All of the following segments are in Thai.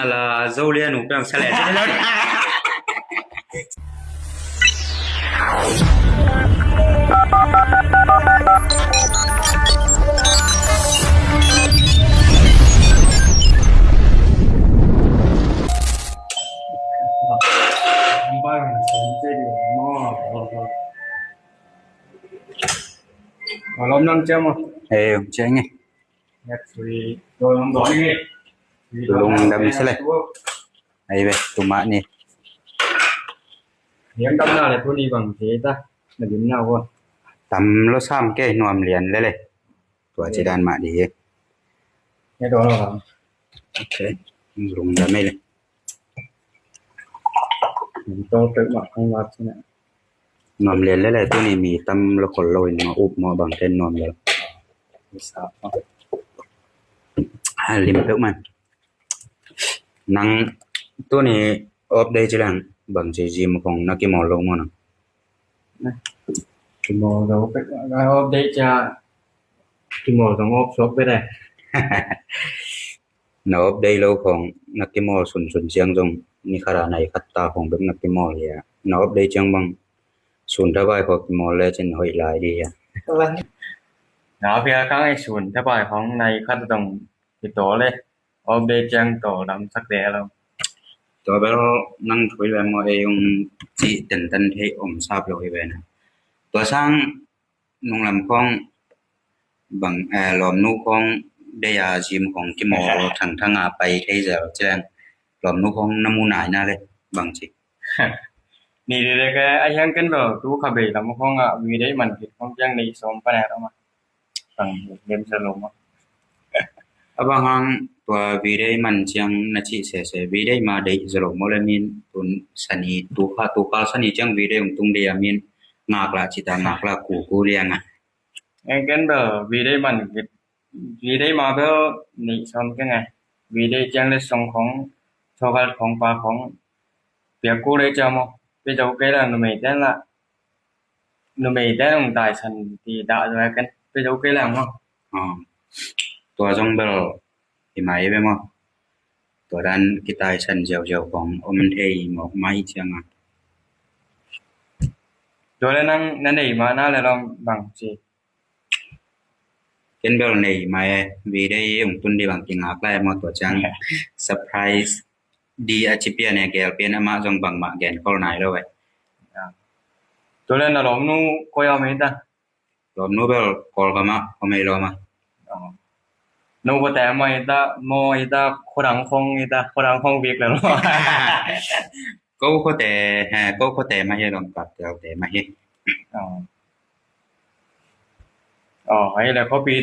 Alla Zolian ou bien Saleh. Malam nang jam ah. Cheng ấy. Net free. Tolong doi ni. Tolong dam Saleh. Ai về tụi mạ nè. Hiếm đâm nào là tôi đi bằng thế ta. Là điểm nào không? Tầm lo sam cái nòm liền lên lên. Tụi chỉ đàn mạ đi. Cái đó là không? Ok. Dùng đam lên. Tôi tự mặc không lát thế này. Nòm liền lên tôi này mì tâm lo còn lôi mà ụp mà bằng tên nòm liền. Sao? Lim được mà. Năng tôi này update chứ là bằng chỉ gì mà còn nó cái màu lông mà. Cái màu đâu cái update cho cái màu trong ốp shop với đây. Nó update lâu còn nó cái màu xuân chiang dùng ni khara này khát ta không biết nó cái màu gì à. Nó update chiang bằng xuân ra bài hoặc màu lên trên hội lại đi à. แล้วเพียงครั้งไอ้ศูนย์ถ้าบ่ายของในคัดต้องติดต่อเลยอัปเดตแจ้งต่อดำสักแดแล้ว Tôi bé năng thối về mọi ông chị tỉnh tân thế ổn sáp rồi về nè. Tôi sang nông làm con bằng lòm nô con đây là dìm con cái mỏ thằng à bay thế giờ chứ lòm nô con năm mu nải na lên bằng chị. นี่เด็กๆไอ้ยังกันบ่ตู้คาเฟ่ลำของอ่ะวีได้มันผิดของจังนี่สมปะแน่แล้วมาตั้งเล่มสลม Abang hang tua vidai man chiang na chi se vidai ma dei zalo molamin tun sani tu kha sani chang vidai tung de amin ngak la chita ngak la ku liang a ไอ้กันบ่วีได้มันผิดวีได้มาบ่นี่สมจังไงวีได้จังเลยส่งของโชกัลของปาของเปียกกูเลยจามไปเจ้าแก่แล้วหนูไม่ได้ละหนูไม่ได้ลงตายฉันที่ด่าด้วยกันไปเจ้าแก่แล้วมั้ง tua jong bel hi mai be mo tua dan kita san jau kong om thei mo mai chiang a ตัวแล้วนั่นได้มาน่าแล้วลองบังสิ ken bel nei mai vidai tun de bang king ak lai mo tua chang surprise di a chi pia ne gel pen ama jong bang ma gen kol nai lo we ตัวแล้วน่ะลองนูก็ยอมให้ตา lo no bel kol ka ma o mai lo ma นูบ่แต่มาอีตาโมอีตาโคดังคงอีตาโคดังคงวิกแล้ว ko te ma he long pat te ma he อ๋อไอ้แล้วเขาปี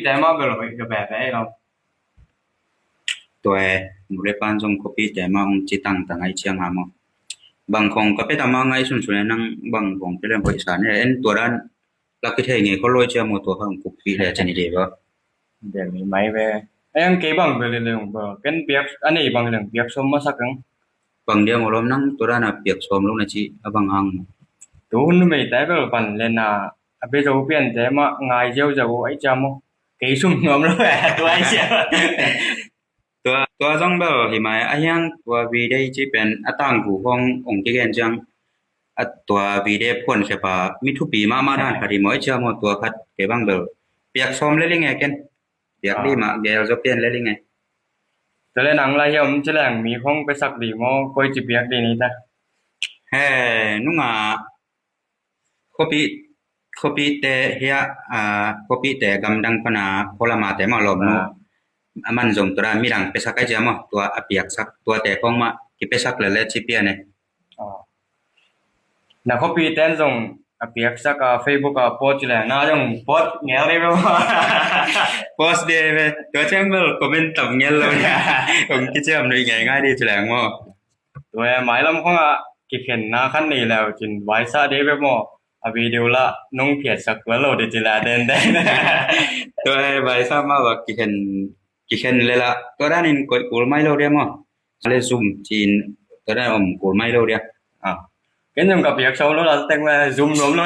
แต่มาบ่ล่ะก็แบบไอ้เรา ตัวมุเรปันจง copy แต่มาองจิตังตังไอเชียงหามบางคงก็ไปตามมาไงสุนๆนั่งบางคงไปเรื่องภาษาเนี่ยเอ็นตัวด้านลักที่เทงเขาลอยเชียงหมดตัวของ copy แล้วจะนี่ดีบ่ เดี๋ยวนี้ไม่เว้ไอ้ยังเก็บบังไปเรื่องบ่เป็นเปียกอันนี้บางเรื่องเปียกสมมาสักครั้ง บางเดียวมลมนั่งตัวด้านเปียกสมลงนะจิบางหัง ตัวนู้ไม่แต่ก็ปันเล่นน่ะไปเจ้าเปลี่ยนแต่มาง่ายเจ้าไอ้จามเกยซุ่มงอมแล้วตัวไอ้เสีย ตัวจงเบลหิมายอายังตัววีได้จิเป็นอตังกูขององค์ที่แกนจังตัววีได้พ่นใช่ป่ะมีทุปีมาด้านคดีหมอยเชื่อหมดตัวคัดเก็บบางเบลเปียกสมเลยไงกันเปียกดีมาแกจะเปลี่ยนเลยไง แต่ละหนังลายมจะแหลงมีของไปสักดีมอก้อยจิเปียกดีนี่ตา นุ่งcopy แต่เฮียcopy แต่กำดังพนาพลมาแต่มาลมเนาะมันจงตัวมีดังไปสักไอ้จามตัวเปียกสักตัวแต่ของมากิไปสักแล้วจิเปียเนี่ย น่ะเขาปีแต่จงเปียกสักFacebook โพสต์แหละน่าจงโพสต์แงวได้บ่ post diaตัวเช่นเบลคอมเมนต์ตบเงี้ยเลยผมคิดจะทำได้ง่ายดีแสดงว่า ตัวหมายลำของกิเห็นหน้าคันนี้แล้วจินไว้ซะได้แบบบ่วิดีโอละนุ่งเพียดสักแล้วโหลดจิละเด่นตัวใบซ้ำมาว่ากิเห็นเลยล่ะตัวด้านนี้กูไม่รู้เรื่องมั้งเลยซูมจีนตัวด้านกูไม่รู้เรื่องcái nhungกับเปียกโชว์แล้วเราแต่งมา zoom รวมแล้ว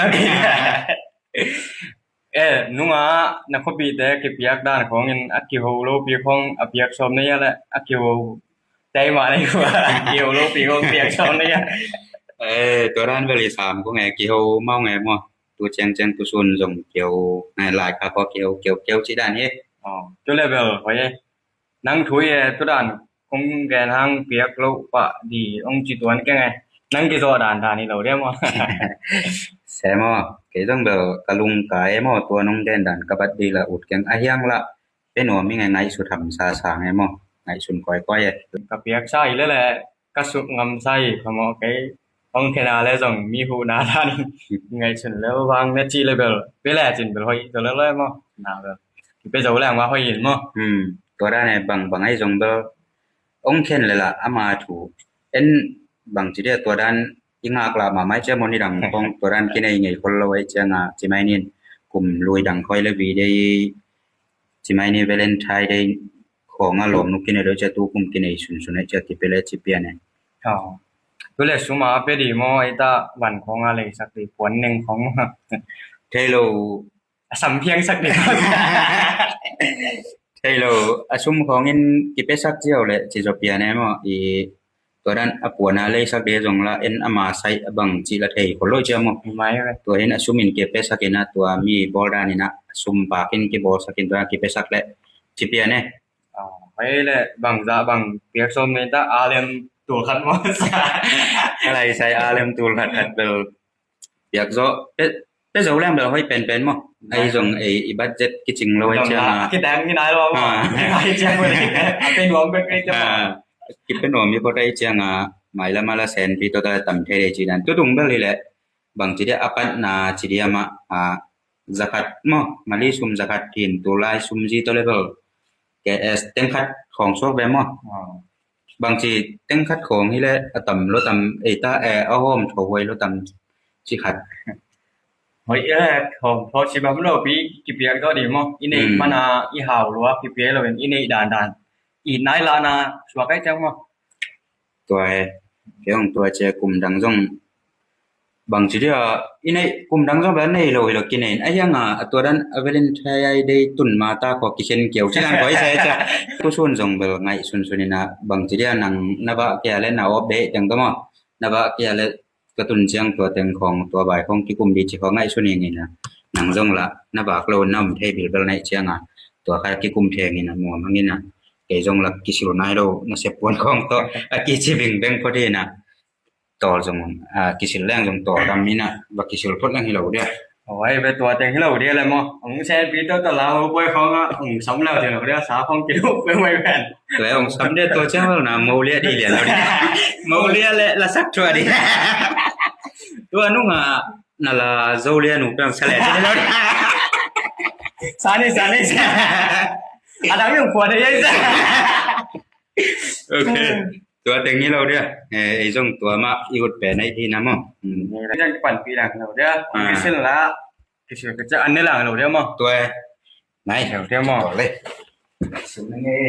นุ่งนักคอปีแต่เก็บเปียกด้านของอักกิโฮโลปีของเปียกชมนี่แหละอักกิโฮ tay mà này của nhiều lúc thì không việc cho đấy á ตัวด้านเวลี3ก็ไงเกี่ยวเมาไงบ่ตัวแจงตัวซุนจงเกี่ยวไงหลายค่ะก็เกี่ยวสิด้านนี้ cho level phải năng thui tôi đàn không ghen hang việc lâu bạ đi ông chỉ tuấn cái này năng cái do đàn đàn này lâu đấy mà แซมอเกจงเบลกะลุงกายมอตัวน้องแดนดันกะบัดดีละอุดแกงอะยังละเป็นหัวมีไงสุธรรมสาสางไงมอไงสุนก้อย cái việc sai đấy là các sự ngầm sai và một cái ông thế nào là dòng mi hù ná đàn ngày xuân level vang net chi level với là chỉnh bel hoi rồi lên mà nào được bây giờ là mà hoi nhìn mà ตัวด้านเนี่ยบางไอ้จงเบลองเข็นเลยล่ะอามาถูเอ็นบางจิเดตัวด้านอิงากลามาไม่เจอมอนี่ดังของตัวด้านกินไงคนละไว้เจงาจิไมนี่กลุ่มลุยดังค่อยละวีได้จิไมนี่เวเลนไทน์ได้ของอารมณ์นุกินได้จะตู้กลุ่มกินไอ้สุนๆจะติเปเลจิเปียเนี่ยก็เลยสุมาไปดีมอไอ้ตาวันของอะไรสักดีผลนึงของเทโลสำเพียงสักดีเทโลอซุมของเงินกิเปสักเจียวเลยจิจเปียเนี่ยมออีตัวด้านอปัวนาเลยสักเดจงละเอ็นอามาใส่บังจิละเทคนโลเจมอไม่ตัวเห็นอซุมินเก็บเปสักนะตัวมีบอลด้านนี่นะซุมปากินเก็บบอลสักตัวเก็บเปสักและจิเปียเนี่ยให้เลยบังจะบังเปียกส้มนี่ตาอาเลมตัวขัดมออะไรใส่อาเลมตูลขัดเบลเปียกโซเปโซแลมเบลให้เป็นมั้งไอ้จงไอ้บัดเจ็ตกิจริงเราไว้เจ้าคิดแต่มีนายบ่ไอ้เจ้าบ่ได้เป็นหวงเป็นไอ้เจ้าคิดเป็นหวงมีบ่ได้เจ้าหมายละมาละแสนปีตัวตำเทเรจีนั้นตุดุงเบลนี่แหละบางทีได้อปันนาจิเดียมาzakat มั้งมาลีซุม zakat กินตัวลายซุมจีตัวเลเวลแกเต็งคัดของซอกแบบมั้งบางทีเต็งคัดของนี่แหละตำรถตำไอ้ตาเอาโฮมโถไว้รถตำสิคัดหอยของพอสิบำโลปีกิเปียก็ดีมั้งอีนี่มันอีหาวหรือว่ากิเปียเราเป็นอีนี่ด่านอีนายลานาสวกไอ้จังมั้งตัวเกี่ยวกับตัวเจกลุ่มดังจงบางทีเดียวอีนี่กลุ่มดังจงแบบนี้เรากินเองไอ้ยังตัวนั้นเวลินไทยได้ตุนมาตาขอกิเช่นเกี่ยวที่นั่นก็ไอ้ใช่จ้ะตัวส่วนจงเบลไงส่วนนี่นะบางทีเดียวนังนับเกี่ยเล่นเอาอบเดตจังก็มั้งนับเกี่ยเล่นกระตุ้นเสียงตัวเต็งของตัวบ่ายของที่กลุ่มดีที่เขาไงส่วนนี้นี่นะหนังจงละนับโลนำเทบิลเบลในเชียงตัวใครที่กลุ่มเทนี่นะหมู่มันนี่นะเกจงละกิสิโลนายโลนะเสปวนของตัวกิสิบิงเบงพอดีนะต่อจงกิสิแรงจงต่อดำนี่นะบักกิสิพดแรงให้เราเด้อโอ้ยไปตัวเต็งให้เราเด้อเลยมั้งองแซนปีตัวลาวป่วยของสำแล้วเด้อเด้อสาของกิโลไปไว้แผ่นแล้วองสำเร็จตัวเจ้านะโมเลียดีเลยเราดิโมเลียละสักตัวดิตัวนุ่งนั่นล่ะโซเลียหนูเป็นแสลใช่แล้วดิสานี่อะดายังปวดได้ซะโอเคตัวเต็งนี้เราเด้อไอ้จงตัวมาอีกแปในที่นำมั้งนี่จังปั่นปีหลังเราเด้อกิสิละกิสิก็จะอันนี้หลังเราเด้อมั้งตัวไหนเด้อมั้งเลยสุดนี่